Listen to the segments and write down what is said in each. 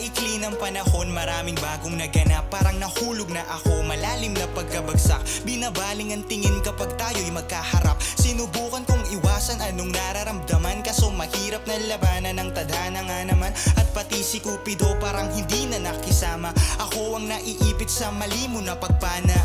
ikli ng panahon, maraming bagong naganap. Parang nahulog na ako, malalim na pagkabagsak. Binabaling ang tingin kapag tayo'y magkaharap. Sinubukan kong iwasan anong nararamdaman, kaso mahirap na labanan ng tadhana nga naman. At pati si Cupido parang hindi na nakisama. Ako ang naiipit sa mali mo na pagpana.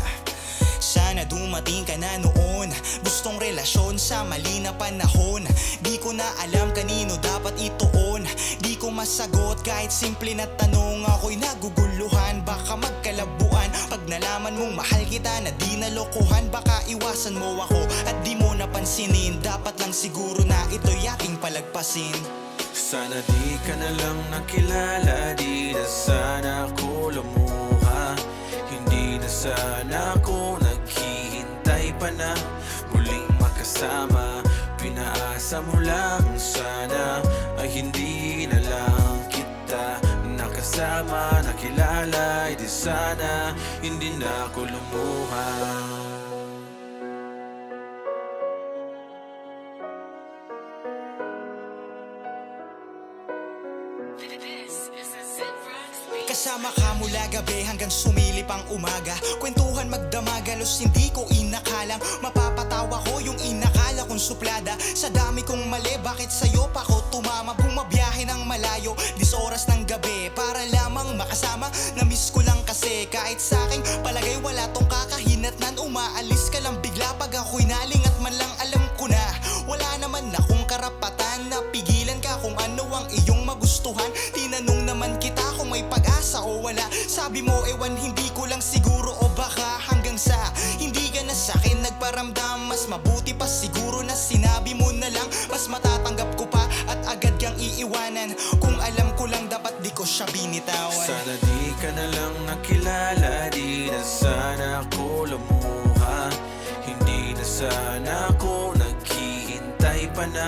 Sana dumating ka na noon, gustong relasyon sa mali na panahon. Di ko na alam kanino dapat ituon, di ko masagot kahit simple na tanong. Ako'y naguguluhan, baka magkalabuan. Pag nalaman mong mahal kita na di nalokohan, baka iwasan mo ako at di mo napansinin. Dapat lang siguro na ito'y ating palagpasin. Sana di ka na lang nakilala, di na sana ako lumuha. Hindi na sana ako naghihintay pa na muling makasama. Pinaasa mo lang sana ay hindi na lang kita nakasama. Nakilala ay di sana hindi na ako lumuha. Kasama ka mula gabi hanggang sumilip ang umaga. Kwentuhan magdamagalos, hindi ko inakalang mapapatawa ko yung inakala kong suplada. Sa dami kong mali, bakit sa'yo pa ko tumama? Bumabiyahe ng malayo, 10 oras ng gabi para lamang makasama. Namiss ko lang kasi kahit sa'king palagay wala tong kakahinatnan. Umaalis ka lang bigla pag ako'y naling at man lang alam ko na wala naman akong karapatan na pigilan ka kung ano ang iyong magustuhan. Tinanong naman kita kung may pag-asa o wala. Sabi mo ewan, hindi ko lang siguro o baka hanggang sa hindi ka na sa'kin nagparamdam. Mas mabuti pa siguro na sinabi mo na lang, mas matatanggap ko pa at agad kang iiwanan. Kung alam ko lang dapat di ko siya binitawan. Sana di ka na lang nakilala, di na sana ako lumuha. Hindi na sana ako naghihintay pa na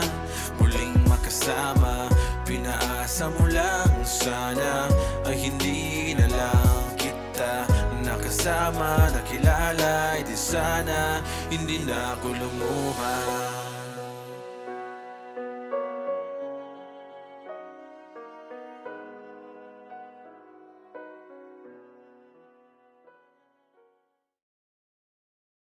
muling makasama. Pinaasa mo lang sana ay hindi na lang kita nakasama. Nakilala ay di sana hindi na ako lumuha.